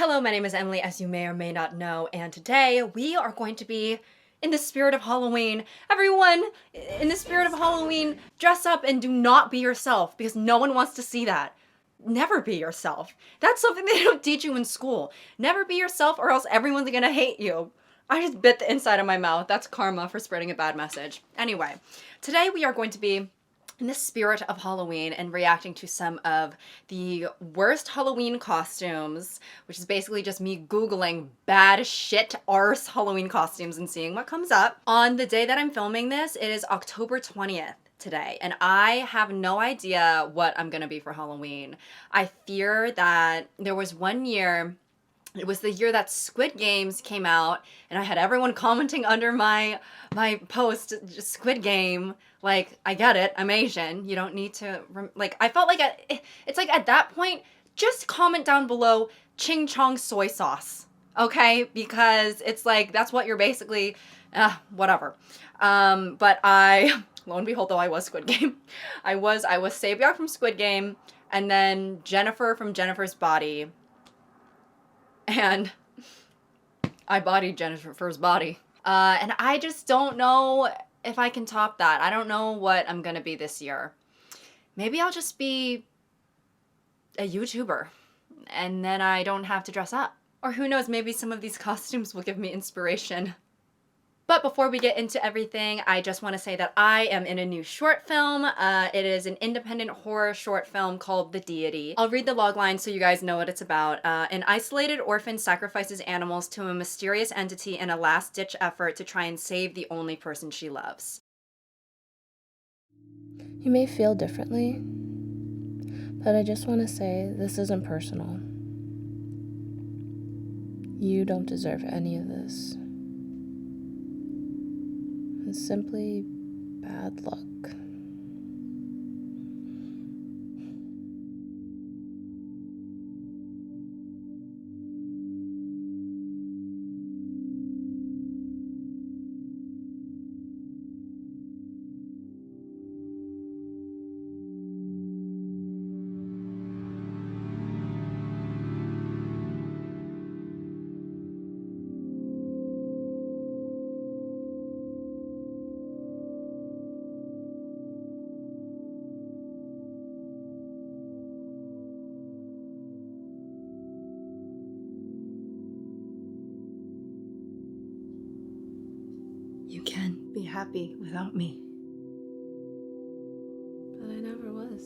Hello, my name is Emily, as you may or may not know, and today we are going to be in the spirit of Halloween. Everyone, in the spirit of Halloween, dress up and do not be yourself because no one wants to see that. Never be yourself. That's something they don't teach you in school. Never be yourself or else everyone's gonna hate you. I just bit the inside of my mouth. That's karma for spreading a bad message. Anyway, today we are going to be in the spirit of Halloween and reacting to some of the worst Halloween costumes, which is basically just me Googling bad shit arse Halloween costumes and seeing what comes up. On the day that I'm filming this, it is October 20th today, and I have no idea what I'm gonna be for Halloween. I fear that there was one year, it was the year that Squid Games came out, and I had everyone commenting under my post, just Squid Game, like, I get it, I'm Asian, you don't need to, like, I felt like it's like at that point, just comment down below, ching chong soy sauce, okay? Because it's like, that's what you're basically, whatever. But lo and behold, though, I was Squid Game. I was Sabiak from Squid Game, and then Jennifer from Jennifer's Body, and I bodied Jennifer's body. And I just don't know if I can top that. I don't know what I'm gonna be this year. Maybe I'll just be a YouTuber, and then I don't have to dress up. Or who knows, maybe some of these costumes will give me inspiration. But before we get into everything, I just want to say that I am in a new short film. It is an independent horror short film called The Deity. I'll read the logline so you guys know what it's about. An isolated orphan sacrifices animals to a mysterious entity in a last-ditch effort to try and save the only person she loves. You may feel differently, but I just want to say this isn't personal. You don't deserve any of this. It's simply bad luck. You can be happy without me. But I never was.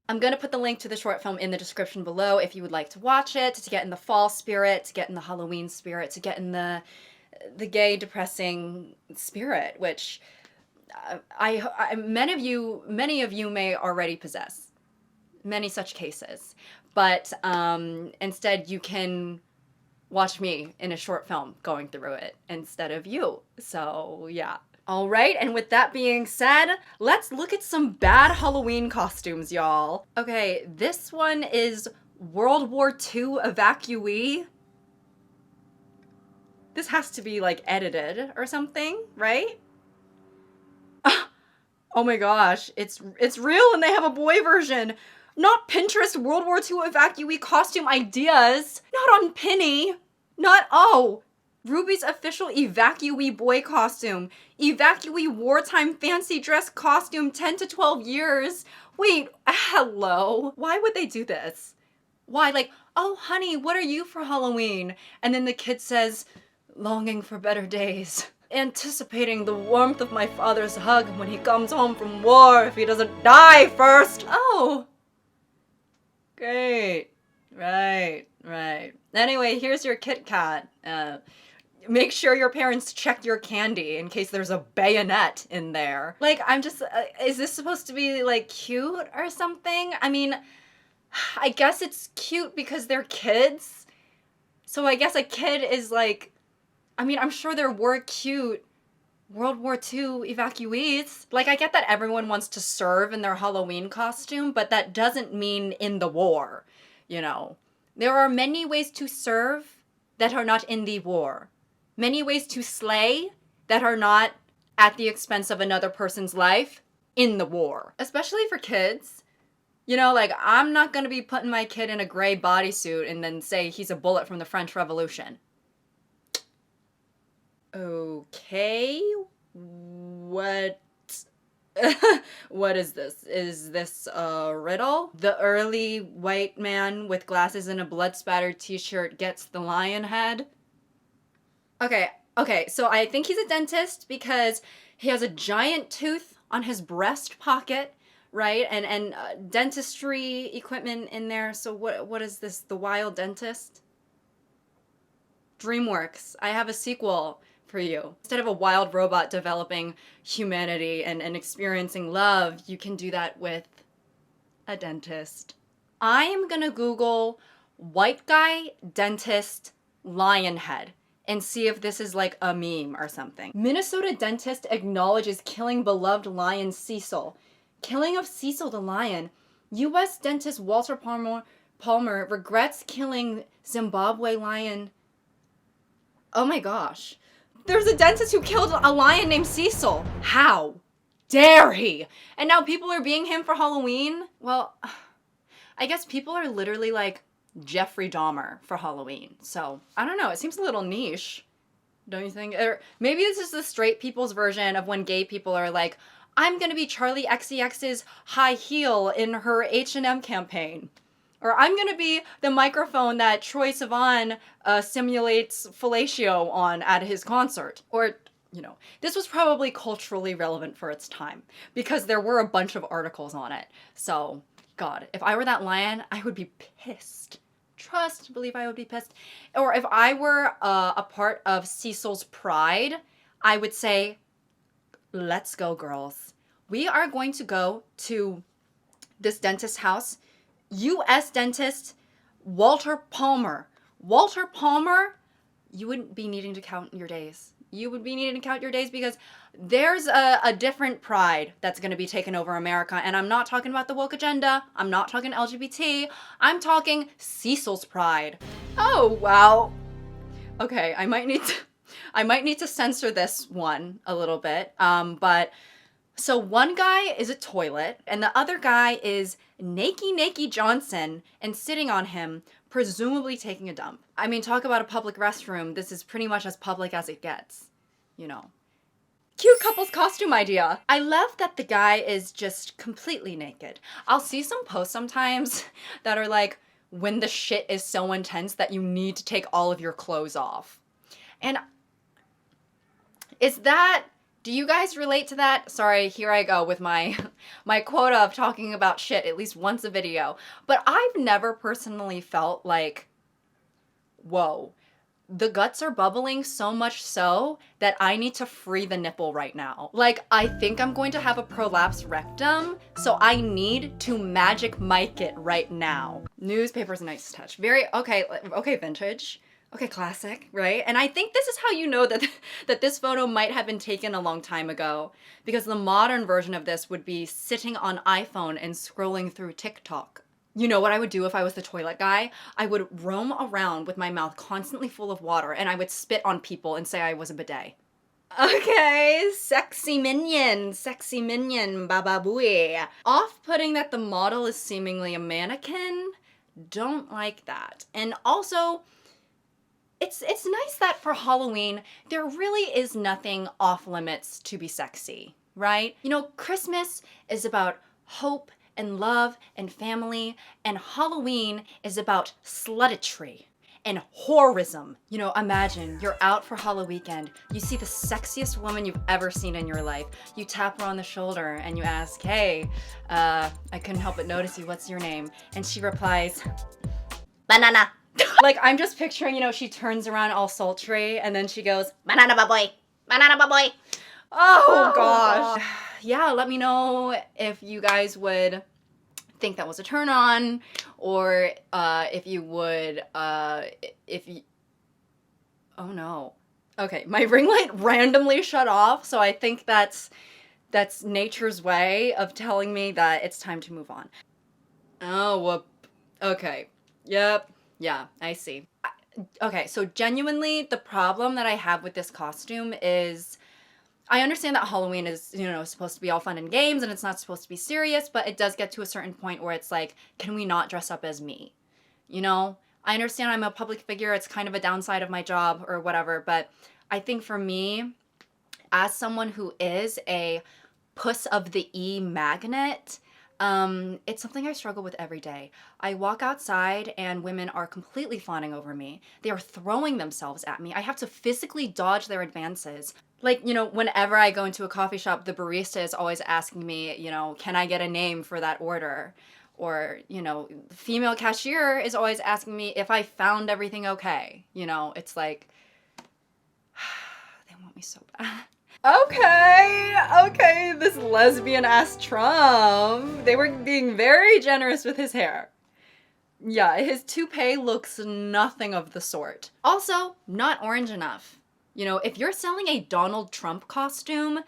I'm going to put the link to the short film in the description below if you would like to watch it, to get in the fall spirit, to get in the Halloween spirit, to get in the gay, depressing spirit, which many of you may already possess. Many such cases. But instead you can watch me in a short film going through it instead of you. So yeah. All right, and with that being said, let's look at some bad Halloween costumes, y'all. Okay, this one is World War II evacuee. This has to be like edited or something, right? Oh my gosh, it's real and they have a boy version. Not Pinterest World War II evacuee costume ideas. Not on Pinny. Not, oh, Ruby's official evacuee boy costume. Evacuee wartime fancy dress costume 10 to 12 years. Wait, hello? Why would they do this? Why? Like, oh honey, what are you for Halloween? And then the kid says, longing for better days. Anticipating the warmth of my father's hug when he comes home from war if he doesn't die first. Oh. Great. Right. Anyway, here's your Kit Kat. Make sure your parents check your candy in case there's a bayonet in there. Like, I'm just, is this supposed to be, like, cute or something? I mean, I guess it's cute because they're kids. So I guess a kid is, like, I mean, I'm sure there were cute World War II evacuees. Like, I get that everyone wants to serve in their Halloween costume, but that doesn't mean in the war, you know. There are many ways to serve that are not in the war. Many ways to slay that are not at the expense of another person's life. in the war, especially for kids. You know, like, I'm not gonna be putting my kid in a gray bodysuit and then say he's a bullet from the French Revolution. Okay, what? What is this? Is this a riddle? The early white man with glasses and a blood-spattered t-shirt gets the lion head? Okay, so I think he's a dentist because he has a giant tooth on his breast pocket, right? And dentistry equipment in there. So what is this? The Wild Dentist? DreamWorks, I have a sequel for you. Instead of a wild robot developing humanity and experiencing love, you can do that with a dentist. I am gonna Google white guy dentist lion head and see if this is like a meme or something. Minnesota dentist acknowledges killing beloved lion Cecil. Killing of Cecil the lion. U.S. dentist Walter Palmer regrets killing Zimbabwe lion. Oh my gosh. There's a dentist who killed a lion named Cecil. How dare he? And now people are being him for Halloween? Well, I guess people are literally like Jeffrey Dahmer for Halloween. So, I don't know. It seems a little niche. Don't you think? Or maybe this is the straight people's version of when gay people are like, I'm gonna be Charlie XCX's high heel in her H&M campaign. Or I'm gonna be the microphone that Troye Sivan simulates fellatio on at his concert. Or, you know, this was probably culturally relevant for its time because there were a bunch of articles on it. So, God, if I were that lion, I would be pissed. Trust, believe I would be pissed. Or if I were a part of Cecil's pride, I would say, let's go, girls. We are going to go to this dentist's house. U.S. dentist Walter Palmer. Walter Palmer, you wouldn't be needing to count your days. You would be needing to count your days because there's a different pride that's going to be taking over America. And I'm not talking about the woke agenda. I'm not talking LGBT. I'm talking Cecil's pride. Oh, wow. Okay, I might need to censor this one a little bit. But so one guy is a toilet and the other guy is Nakey Johnson and sitting on him, presumably taking a dump. I mean, talk about a public restroom. This is pretty much as public as it gets, you know. Cute couple's costume idea. I love that the guy is just completely naked. I'll see some posts sometimes that are like, when the shit is so intense that you need to take all of your clothes off. And do you guys relate to that? Sorry, here I go with my quota of talking about shit at least once a video. But I've never personally felt like, whoa, the guts are bubbling so much so that I need to free the nipple right now. Like, I think I'm going to have a prolapsed rectum, so I need to magic mic it right now. Newspaper's a nice touch. Okay, vintage. Okay, classic, right? And I think this is how you know that this photo might have been taken a long time ago, because the modern version of this would be sitting on iPhone and scrolling through TikTok. You know what I would do if I was the toilet guy? I would roam around with my mouth constantly full of water and I would spit on people and say I was a bidet. Okay, sexy minion, baba booey. Off-putting that the model is seemingly a mannequin? Don't like that. And also, it's nice that for Halloween, there really is nothing off limits to be sexy, right? You know, Christmas is about hope and love and family, and Halloween is about slutitry and whorism. You know, imagine you're out for Halloween weekend, you see the sexiest woman you've ever seen in your life, you tap her on the shoulder and you ask, hey, I couldn't help but notice you, what's your name? And she replies, banana. Like, I'm just picturing, you know, she turns around all sultry and then she goes, banana baboy, banana baboy. Oh gosh. Yeah, let me know if you guys would think that was a turn on, or if you would, oh no. Okay, my ring light randomly shut off, so I think that's nature's way of telling me that it's time to move on. Oh, whoop. Okay. Yep. Yeah, I see. Okay, so genuinely, the problem that I have with this costume is I understand that Halloween is, supposed to be all fun and games and it's not supposed to be serious, but it does get to a certain point where it's like, can we not dress up as me? You know? I understand I'm a public figure, it's kind of a downside of my job or whatever, but I think for me, as someone who is a puss of the E magnet, it's something I struggle with every day. I walk outside and women are completely fawning over me. They are throwing themselves at me. I have to physically dodge their advances. Like, whenever I go into a coffee shop, the barista is always asking me, can I get a name for that order? Or, the female cashier is always asking me if I found everything okay. It's like, they want me so bad. Okay, this lesbian ass Trump. They were being very generous with his hair. Yeah, his toupee looks nothing of the sort. Also, not orange enough. If you're selling a Donald Trump costume,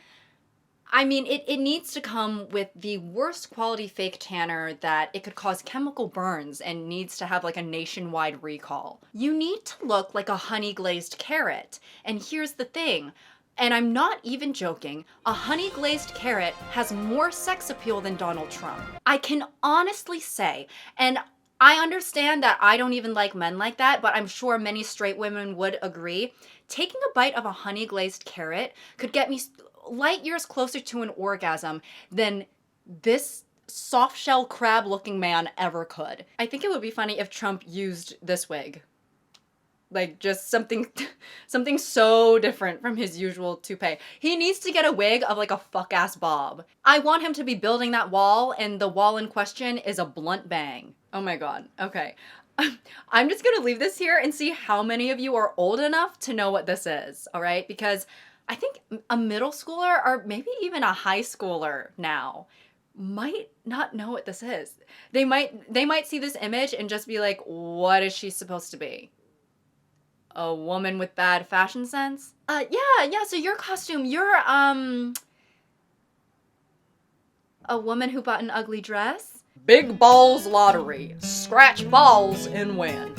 I mean, it needs to come with the worst quality fake tanner that it could cause chemical burns and needs to have like a nationwide recall. You need to look like a honey glazed carrot. And here's the thing, and I'm not even joking, a honey glazed carrot has more sex appeal than Donald Trump. I can honestly say, and I understand that I don't even like men like that, but I'm sure many straight women would agree. Taking a bite of a honey glazed carrot could get me light years closer to an orgasm than this soft shell crab looking man ever could. I think it would be funny if Trump used this wig. Like just something so different from his usual toupee. He needs to get a wig of like a fuck ass bob. I want him to be building that wall and the wall in question is a blunt bang. Oh my god. Okay. I'm just gonna leave this here and see how many of you are old enough to know what this is, all right? Because I think a middle schooler or maybe even a high schooler now might not know what this is. They might see this image and just be like, what is she supposed to be? A woman with bad fashion sense? Yeah, so your costume, you're, a woman who bought an ugly dress? Big balls lottery. Scratch balls and win.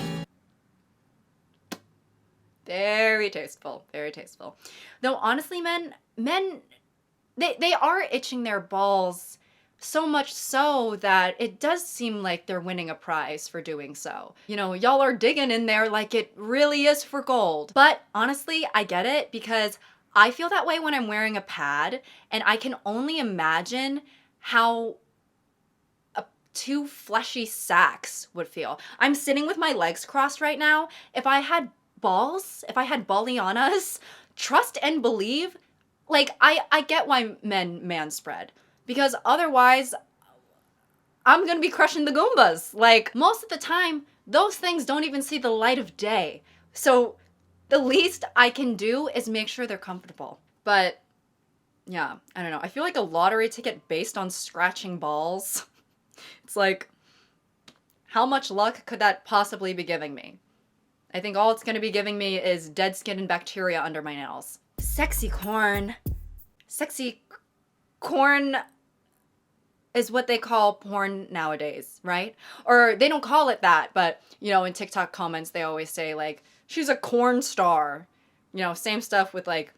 Very tasteful, very tasteful. Though honestly, men, they are itching their balls so much so that it does seem like they're winning a prize for doing so. Y'all are digging in there like it really is for gold. But honestly, I get it because I feel that way when I'm wearing a pad and I can only imagine how two fleshy sacks would feel. I'm sitting with my legs crossed right now. If I had balls, if I had ballianas, trust and believe, like I get why men manspread. Because otherwise, I'm gonna be crushing the Goombas. Like, most of the time, those things don't even see the light of day. So, the least I can do is make sure they're comfortable. But, yeah, I don't know. I feel like a lottery ticket based on scratching balls. It's like, how much luck could that possibly be giving me? I think all it's gonna be giving me is dead skin and bacteria under my nails. Sexy corn. Sexy corn is what they call porn nowadays, right? Or they don't call it that, but, in TikTok comments, they always say, like, she's a corn star. Same stuff with, like,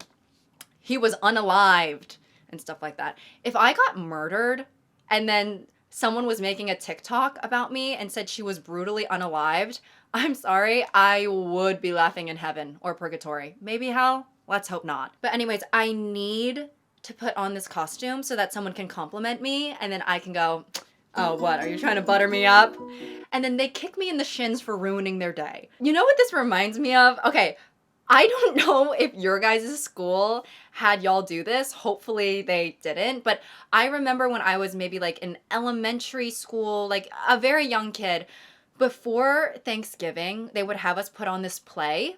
he was unalived and stuff like that. If I got murdered and then someone was making a TikTok about me and said she was brutally unalived, I'm sorry, I would be laughing in heaven or purgatory. Maybe hell? Let's hope not. But anyways, I need to put on this costume so that someone can compliment me and then I can go, oh, what? Are you trying to butter me up? And then they kick me in the shins for ruining their day. You know what this reminds me of? Okay, I don't know if your guys' school had y'all do this. Hopefully they didn't. But I remember when I was maybe like in elementary school, like a very young kid, before Thanksgiving, they would have us put on this play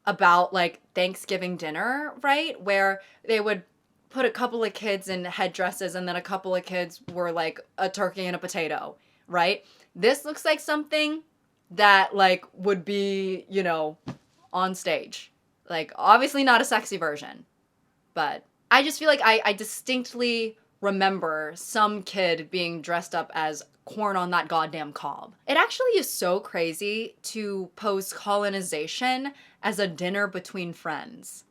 about like Thanksgiving dinner, right? Where they would put a couple of kids in headdresses and then a couple of kids were like a turkey and a potato, right? This looks like something that like would be, on stage. Like obviously not a sexy version, but I just feel like I distinctly remember some kid being dressed up as corn on that goddamn cob. It actually is so crazy to pose colonization as a dinner between friends.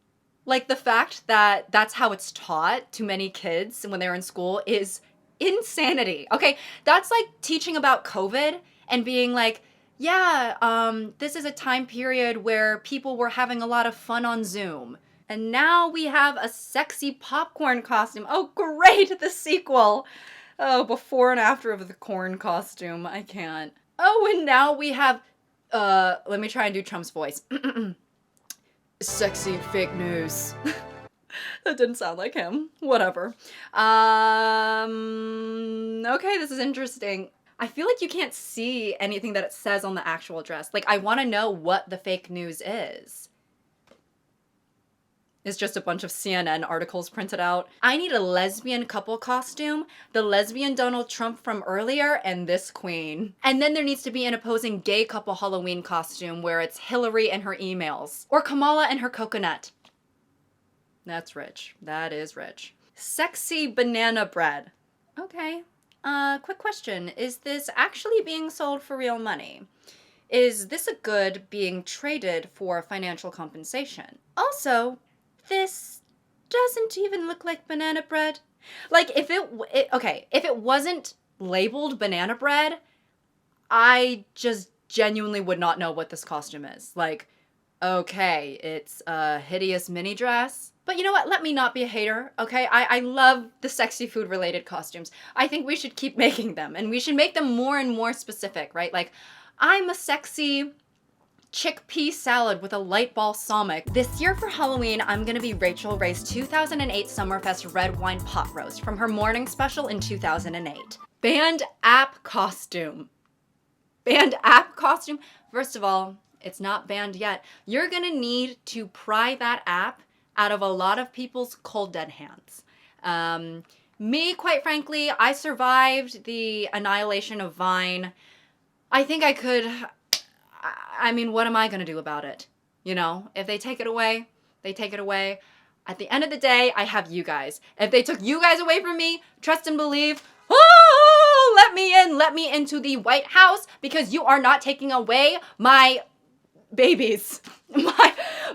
Like, the fact that that's how it's taught to many kids when they're in school is insanity. Okay, that's like teaching about COVID and being like, yeah, this is a time period where people were having a lot of fun on Zoom. And now we have a sexy popcorn costume. Oh, great, the sequel. Oh, before and after of the corn costume. I can't. Oh, and now we have, let me try and do Trump's voice. Sexy fake news. That didn't sound like him. Whatever. Okay, this is interesting. I feel like you can't see anything that it says on the actual dress. Like, I want to know what the fake news is. It's just a bunch of CNN articles printed out. I need a lesbian couple costume, the lesbian Donald Trump from earlier, and this queen. And then there needs to be an opposing gay couple Halloween costume where it's Hillary and her emails, or Kamala and her coconut. That's rich. That is rich. Sexy banana bread. Okay. Quick question. Is this actually being sold for real money? Is this a good being traded for financial compensation? Also, this doesn't even look like banana bread. Like, if it wasn't labeled banana bread, I just genuinely would not know what this costume is. Like, okay, it's a hideous mini dress. But you know what? Let me not be a hater, okay? I love the sexy food related costumes. I think we should keep making them, and we should make them more and more specific, right? Like, I'm a sexy chickpea salad with a light balsamic. This year for Halloween, I'm gonna be Rachel Ray's 2008 Summerfest Red Wine Pot Roast from her morning special in 2008. Band app costume. Band app costume? First of all, it's not banned yet. You're gonna need to pry that app out of a lot of people's cold dead hands. Me, quite frankly, I survived the annihilation of Vine. I think I could, I mean, what am I gonna do about it? You know, if they take it away, they take it away. At the end of the day, I have you guys. If they took you guys away from me, trust and believe, oh, let me into the White House, because you are not taking away my babies,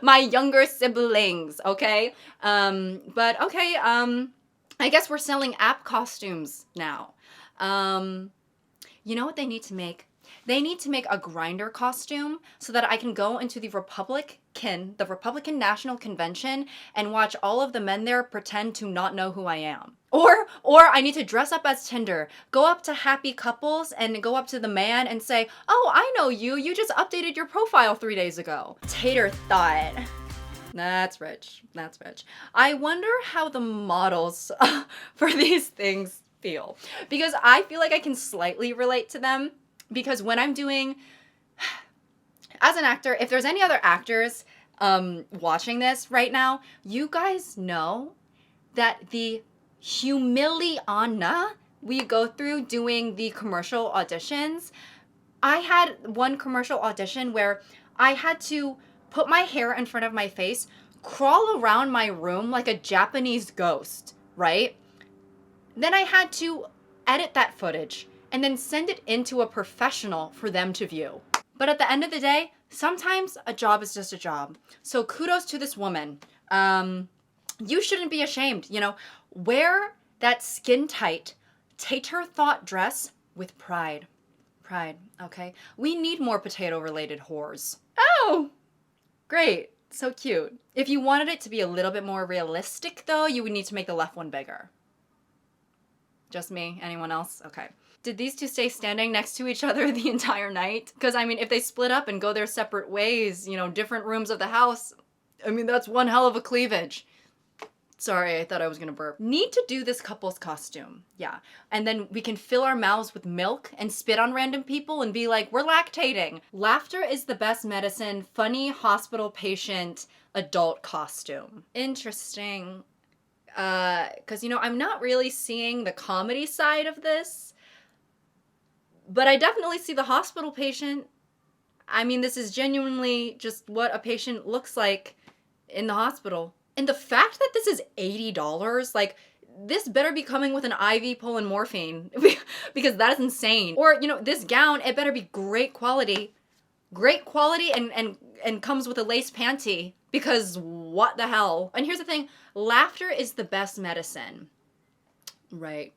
my younger siblings, okay? But okay, I guess we're selling app costumes now. You know what they need to make? They need to make a grinder costume so that I can go into the Republican National Convention, and watch all of the men there pretend to not know who I am. Or I need to dress up as Tinder, go up to happy couples and go up to the man and say, oh, I know you. You just updated your profile 3 days ago. Tater thought. That's rich. That's rich. I wonder how the models for these things feel, because I feel like I can slightly relate to them. Because when I'm doing, as an actor, if there's any other actors watching this right now, you guys know that the humiliana we go through doing the commercial auditions. I had one commercial audition where I had to put my hair in front of my face, crawl around my room like a Japanese ghost, right? Then I had to edit that footage and then send it into a professional for them to view. But at the end of the day, sometimes a job is just a job. So kudos to this woman. You shouldn't be ashamed, you know. Wear that skin tight, tater thought dress with pride. Pride, okay? We need more potato related whores. Oh, great, so cute. If you wanted it to be a little bit more realistic though, you would need to make the left one bigger. Just me? Anyone else? Okay. Did these two stay standing next to each other the entire night? Because, I mean, if they split up and go their separate ways, you know, different rooms of the house, I mean, that's one hell of a cleavage. Sorry, I thought I was gonna burp. Need to do this couple's costume. Yeah. And then we can fill our mouths with milk and spit on random people and be like, we're lactating. Laughter is the best medicine. Funny hospital patient adult costume. Interesting. Because, you know, I'm not really seeing the comedy side of this. But I definitely see the hospital patient. I mean, this is genuinely just what a patient looks like in the hospital. And the fact that this is $80, like, this better be coming with an IV pulling morphine, because that is insane. Or, you know, this gown, it better be great quality and comes with a lace panty, Because what the hell? And here's the thing, laughter is the best medicine. Right.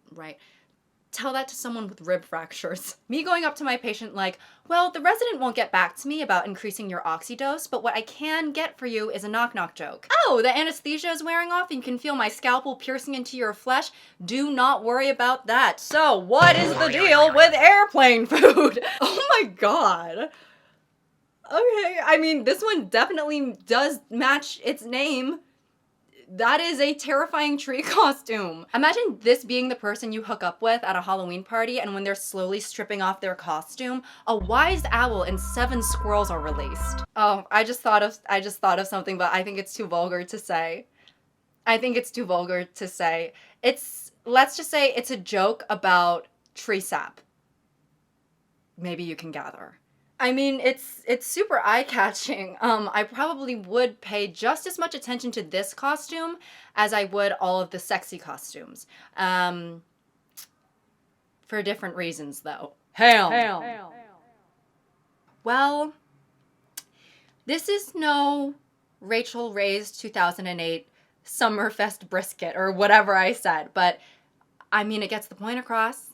Tell that to someone with rib fractures. Me going up to my patient like, well, the resident won't get back to me about increasing your oxydose, but what I can get for you is a knock-knock joke. Oh, the anesthesia is wearing off and you can feel my scalpel piercing into your flesh? Do not worry about that. So, what is the deal with airplane food? Oh my god. Okay, I mean, this one definitely does match its name. That is a terrifying tree costume. Imagine this being the person you hook up with at a Halloween party, and when they're slowly stripping off their costume, a wise owl and 7 squirrels are released. Oh, I just thought of something, but I think it's too vulgar to say. Let's just say it's a joke about tree sap. Maybe you can gather. I mean, it's super eye-catching. I probably would pay just as much attention to this costume as I would all of the sexy costumes. For different reasons, though. Ham. Well, this is no Rachel Ray's 2008 Summerfest brisket or whatever I said, but I mean, it gets the point across.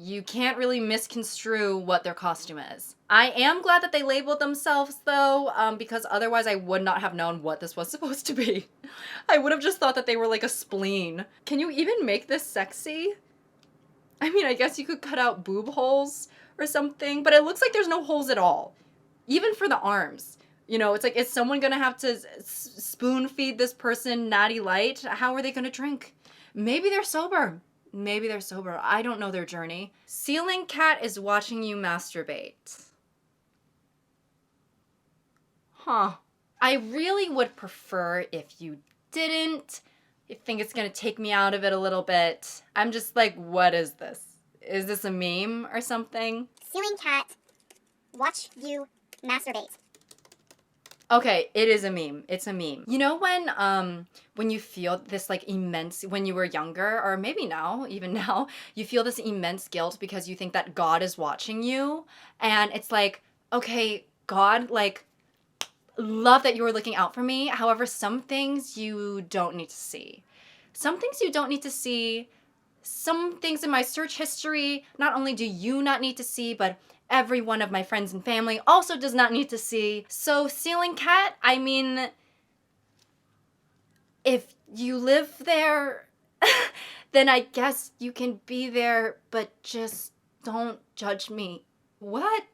You can't really misconstrue what their costume is. I am glad that they labeled themselves, though, because otherwise I would not have known what this was supposed to be. I would have just thought that they were like a spleen. Can you even make this sexy? I mean, I guess you could cut out boob holes or something, but it looks like there's no holes at all. Even for the arms. You know, it's like, is someone gonna have to spoon feed this person Natty Light? How are they gonna drink? Maybe they're sober. I don't know their journey. Ceiling cat is watching you masturbate. Huh. I really would prefer if you didn't. I think it's gonna take me out of it a little bit. I'm just like, what is this? Is this a meme or something? Ceiling cat, watch you masturbate. Okay, it is a meme. It's a meme. You know when you feel this like immense, when you were younger, or maybe now, even now, you feel this immense guilt because you think that God is watching you, and it's like, okay, God, like, love that you were looking out for me. However, some things you don't need to see. Some things in my search history, not only do you not need to see, but every one of my friends and family also does not need to see. So, ceiling cat, I mean, if you live there, then I guess you can be there, but just don't judge me. What?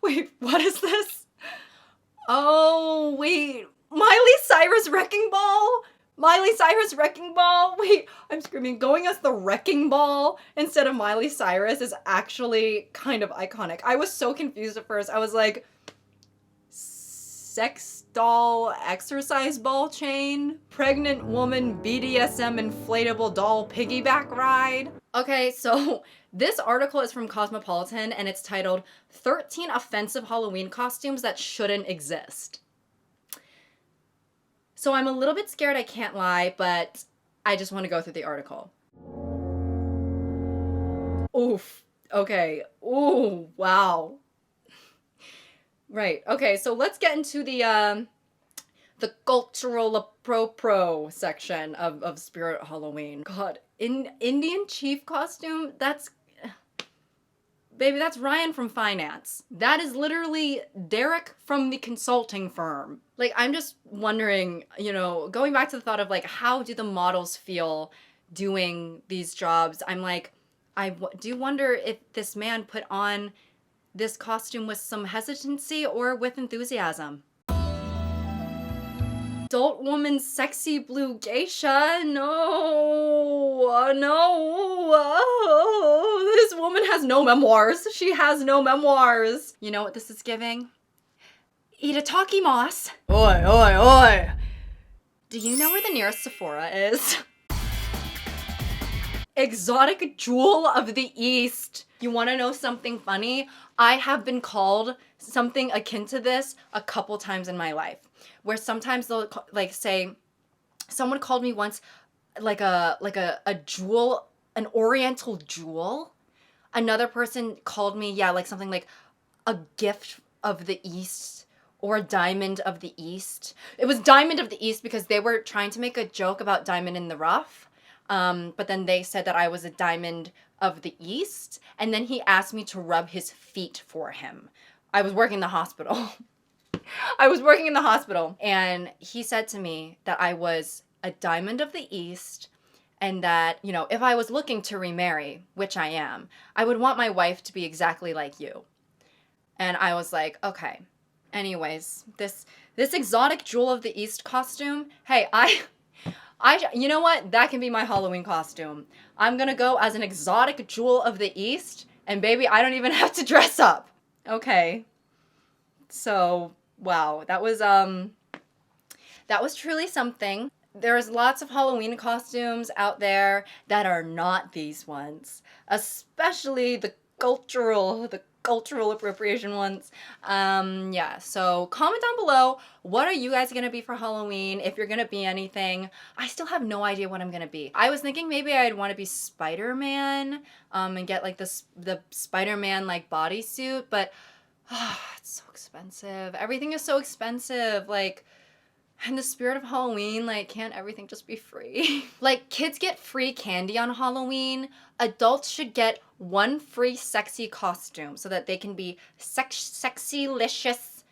Wait, what is this? Oh, wait. Miley Cyrus Wrecking Ball? Wait, I'm screaming. Going as the Wrecking Ball instead of Miley Cyrus is actually kind of iconic. I was so confused at first. I was like, sex doll exercise ball chain? Pregnant woman BDSM inflatable doll piggyback ride? Okay, so this article is from Cosmopolitan and it's titled 13 Offensive Halloween Costumes That Shouldn't Exist. So I'm a little bit scared, I can't lie, but I just want to go through the article. Oof. Okay. Ooh, wow. Right. Okay, so let's get into the cultural pro section of Spirit Halloween. God, Indian chief costume? Baby, that's Ryan from finance. That is literally Derek from the consulting firm. Like, I'm just wondering, you know, going back to the thought of, like, how do the models feel doing these jobs? I'm like, I do wonder if this man put on this costume with some hesitancy or with enthusiasm. Adult woman sexy blue geisha? No. This woman has no memoirs. She has no memoirs. You know what this is giving? Itataki Moss. Oi. Do you know where the nearest Sephora is? Exotic jewel of the East. You want to know something funny? I have been called something akin to this a couple times in my life, where sometimes they'll like say, someone called me once like a jewel, an oriental jewel. Another person called me, yeah, like something like a gift of the East or Diamond of the East. It was Diamond of the East because they were trying to make a joke about Diamond in the Rough. But then they said that I was a Diamond of the East. And then he asked me to rub his feet for him. I was working in the hospital. I was working in the hospital. And he said to me that I was a Diamond of the East. And that, you know, if I was looking to remarry, which I am, I would want my wife to be exactly like you. And I was like, okay. Anyways, this exotic Jewel of the East costume, hey, you know what? That can be my Halloween costume. I'm gonna go as an exotic Jewel of the East, and baby, I don't even have to dress up. Okay. So, wow, that was truly something. There's lots of Halloween costumes out there that are not these ones, especially the cultural appropriation ones. Yeah, so comment down below, what are you guys gonna be for Halloween? If you're gonna be anything. I still have no idea what I'm gonna be. I was thinking maybe I'd want to be Spider-Man, and get like the Spider-Man like bodysuit, but it's so expensive. Everything is so expensive. Like, in the spirit of Halloween, like, can't everything just be free? Like, kids get free candy on Halloween. Adults should get one free sexy costume so that they can be sexy-licious.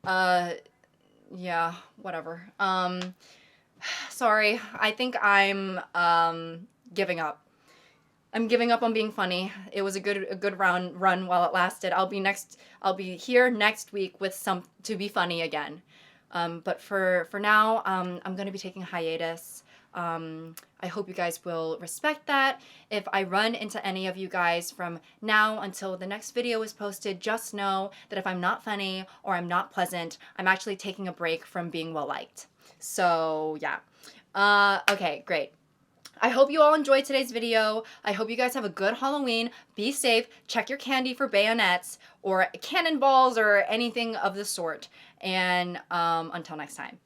Yeah, whatever. Sorry, I think I'm, giving up. I'm giving up on being funny. It was a good run while it lasted. I'll be here next week with to be funny again. But for now, I'm going to be taking a hiatus. I hope you guys will respect that. If I run into any of you guys from now until the next video is posted, just know that if I'm not funny or I'm not pleasant, I'm actually taking a break from being well-liked. So, yeah. Okay, great. I hope you all enjoyed today's video. I hope you guys have a good Halloween. Be safe. Check your candy for bayonets or cannonballs or anything of the sort. And until next time.